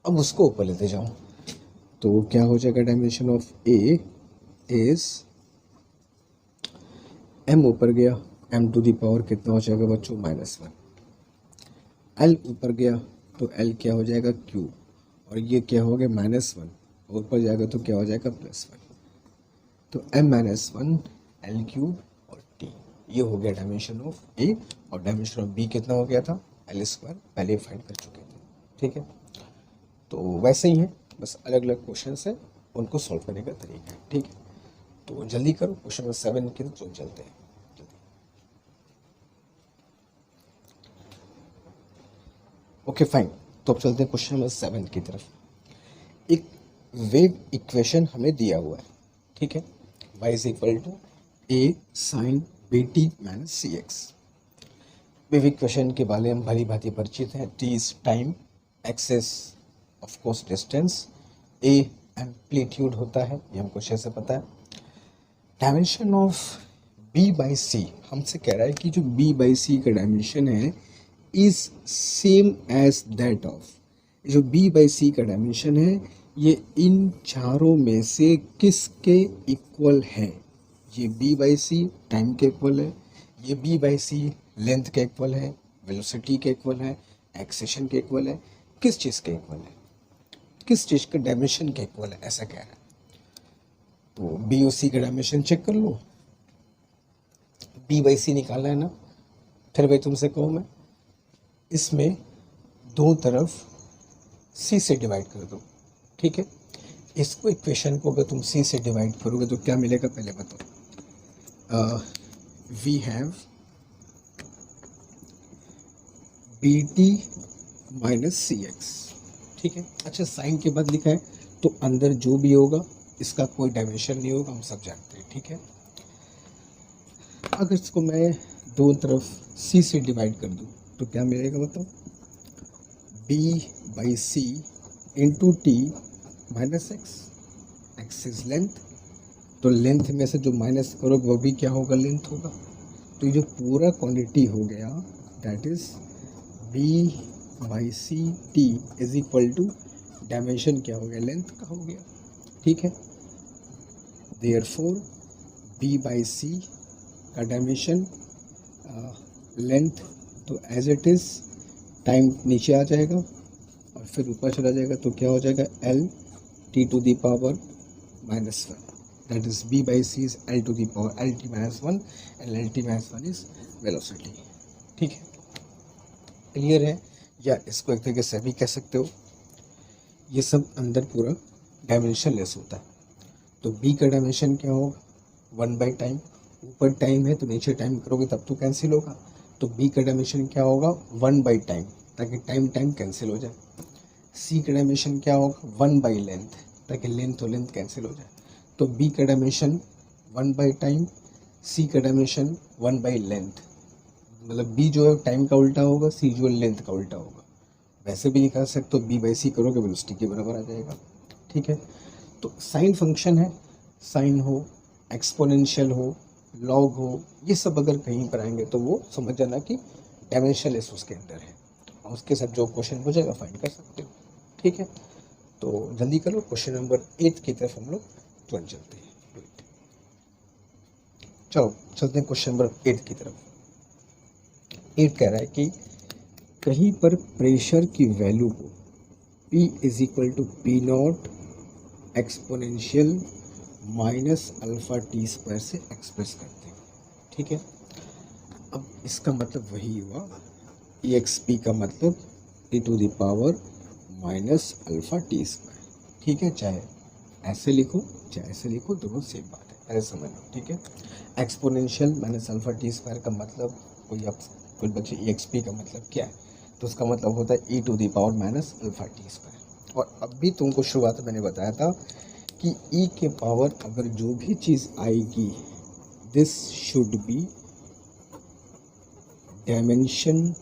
अब उसको ऊपर लेते जाओ, तो क्या हो जाएगा dimension of A is m ऊपर गया, m टू दी पावर कितना हो जाएगा बच्चों -1, l ऊपर गया तो l क्या हो जाएगा क्यूब, और ये क्या हो गया -1, ऊपर जाएगा तो क्या हो जाएगा +1, तो m-1 l क्यूब और t, ये हो गया डायमेंशन ऑफ ए, और डायमेंशन ऑफ बी कितना हो गया था L स्क्वायर, पहले फाइंड कर चुके थे। ठीक है, तो वैसे ही है, बस अलग अलग क्वेश्चन है, उनको सॉल्व करने का तरीका है। ठीक है, तो जल्दी करो, क्वेश्चन नंबर 7 की तरफ चलते हैं जल्दी। ओके फाइन, तो अब चलते हैं क्वेश्चन नंबर 7 की तरफ। एक वेव इक्वेशन हमें दिया हुआ है, ठीक है, y is equal to a sine b t minus c x. विविक क्वेश्चन के बारे में भली भांति परिचित है। T is time, x is of course distance, a amplitude होता है, ये हमको अच्छे से पता है। Dimension of b by c हमसे कह रहा है कि जो बी बाई सी का डायमेंशन है is same as that of, जो बी बाई सी का डायमेंशन है ये इन चारों में से किसके इक्वल है। ये बी बाई सी टाइम के इक्वल है, ये बी बाई सी लेंथ के इक्वल है, वेलोसिटी के इक्वल है, एक्सेशन के इक्वल है, किस चीज़ के इक्वल है, किस चीज़ के डायमेंशन के इक्वल है, ऐसा कह रहा है। तो बी और सी का डायमेंशन चेक कर लो, बी बाई सी निकालना है ना। फिर भाई तुमसे कहूँ मैं, इसमें दो तरफ सी से डिवाइड कर दो, ठीक है। इसको इक्वेशन को अगर तुम सी से डिवाइड करोगे तो क्या मिलेगा पहले बताओ। We have b t minus c x, ठीक है। अच्छा साइन के बाद लिखा है तो अंदर जो भी होगा इसका कोई डायमेंशन नहीं होगा, हम सब जानते हैं, ठीक है। अगर इसको मैं दो तरफ सी से डिवाइड कर दूं तो क्या मिलेगा बताओ। B by c into t minus x, x is length, तो लेंथ में से जो माइनस करोगे वो भी क्या होगा, लेंथ होगा। तो ये जो पूरा क्वांटिटी हो गया that is b by c t is equal to dimension क्या हो गया, लेंथ का हो गया, ठीक है। देयरफॉर बी बाई सी का डायमेंशन लेंथ, तो एज इट इज़ टाइम नीचे आ जाएगा और फिर ऊपर चला जाएगा तो क्या हो जाएगा, L T to the power minus one, that is b by c is L to the power L T minus one and L T minus one is velocity, ठीक है। क्लियर है, या इसको एक तरीके से भी कह सकते हो, ये सब अंदर पूरा डायमेंशन लेस होता है। तो बी का डायमेंशन क्या होगा, वन बाई टाइम, ऊपर टाइम है तो नीचे टाइम करोगे तब तो कैंसिल होगा, तो बी का डायमेंशन क्या होगा, वन बाई टाइम, ताकि टाइम टाइम कैंसिल हो जाए। सी का डायमेंशन क्या होगा, वन बाई लेंथ, ताकि लेंथ और लेंथ कैंसिल हो जाए। तो बी का डायमेंशन वन बाई टाइम, सी का डायमेंशन वन बाई लेंथ, मतलब बी जो है टाइम का उल्टा होगा, सी जो है लेंथ का उल्टा होगा। वैसे भी निकाल सकते हो, बी बाई सी करोगे वेलोसिटी के बराबर आ जाएगा, ठीक है। तो साइन फंक्शन है, साइन हो, एक्सपोनेंशियल हो, लॉग हो, ये सब अगर कहीं पर आएंगे तो वो समझ जाना कि डायमेंशनलेस उसके अंदर है, और उसके साथ जो क्वेश्चन हो जाएगा फाइंड कर सकते हो, ठीक है। तो जल्दी करो, क्वेश्चन नंबर 8 की तरफ हम लोग तुरंत चलते हैं। चलो चलते हैं क्वेश्चन नंबर 8 की तरफ। 8 कह रहा है कि कहीं पर प्रेशर की वैल्यू को P is equal to p not exponential minus alpha t square से एक्सप्रेस करते हैं, ठीक है। अब इसका मतलब वही हुआ, ई एक्स पी का मतलब t to the power minus alpha t square, ठीक है। चाहे ऐसे लिखो चाहे ऐसे लिखो, दोनों सेम बात है, पहले समझ लो, ठीक है। Exponential minus alpha t square का मतलब कोई बच्चे ई एक्स पी का मतलब क्या है, तो उसका मतलब होता है e to the power minus alpha t square. और अभी तुमको शुरुआत में मैंने बताया था कि ई के पावर अगर जो भी चीज़ आएगी this should be dimension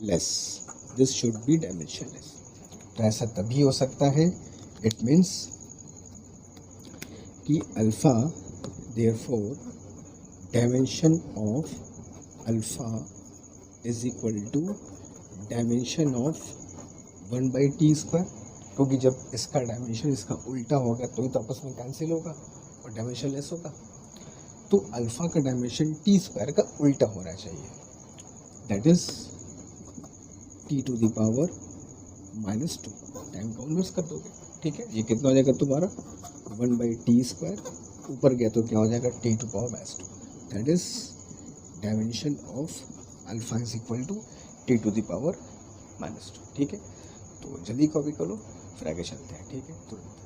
less, this should be dimensionless. तो ऐसा तभी हो सकता है, इट मीन्स कि alpha therefore dimension of alpha is equal to dimension of one by t square, क्योंकि जब इसका डायमेंशन इसका उल्टा होगा तो आपस में कैंसिल होगा और डायमेंशन लेस होगा। तो अल्फ़ा का डायमेंशन टी स्क्वायर का उल्टा होना चाहिए, that is t to the power minus two, time का इन्वर्स कर दोगे, ठीक है। ये कितना हो जाएगा तुम्हारा, वन बाई टी स्क्वायर, ऊपर गया तो क्या हो जाएगा, t to power minus two, that is dimension of alpha is equal to t to the power minus two, ठीक है। तो जल्दी कॉपी करो फिर आगे चलते हैं, ठीक है। तुरंत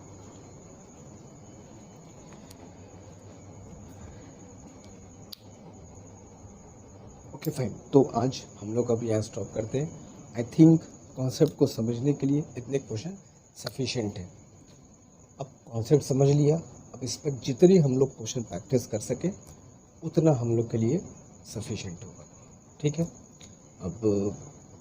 ओके फाइन, तो आज हम लोग अभी यहाँ स्टॉप करते हैं। आई थिंक कॉन्सेप्ट को समझने के लिए इतने क्वेश्चन सफिशिएंट है। अब कॉन्सेप्ट समझ लिया, अब इस पर जितनी हम लोग क्वेश्चन प्रैक्टिस कर सके उतना हम लोग के लिए सफिशिएंट होगा। ठीक है, अब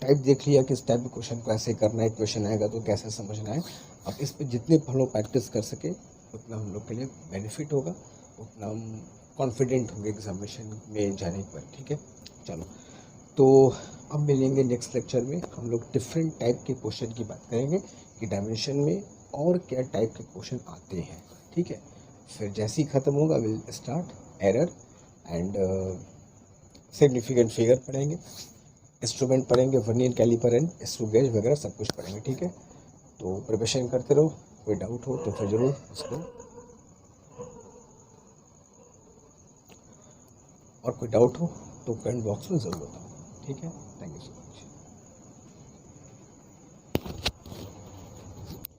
टाइप देख लिया कि इस टाइप के क्वेश्चन को ऐसे करना है, क्वेश्चन आएगा तो कैसे समझना है। अब इस पर जितने हम लोग प्रैक्टिस कर सके उतना हम लोग के लिए बेनिफिट होगा, उतना हम कॉन्फिडेंट होंगे एग्जामिनेशन में जाने पर। ठीक है, चलो तो अब मिलेंगे नेक्स्ट लेक्चर में। हम लोग डिफरेंट टाइप के क्वेश्चन की बात करेंगे कि डायमेंशन में और क्या टाइप के क्वेश्चन आते हैं। ठीक है, फिर जैसे ही ख़त्म होगा will start error and significant figure पढ़ेंगे, इंस्ट्रूमेंट पढ़ेंगे, vernier calliper and screw gauge वगैरह सब कुछ पढ़ेंगे। ठीक है, तो प्रिपरेशन करते रहो, कोई डाउट हो तो फिर ज़रूर उसको, और कोई डाउट हो तो कमेंट बॉक्स में ज़रूर बताओ। ठीक है, थैंक यू सो मच।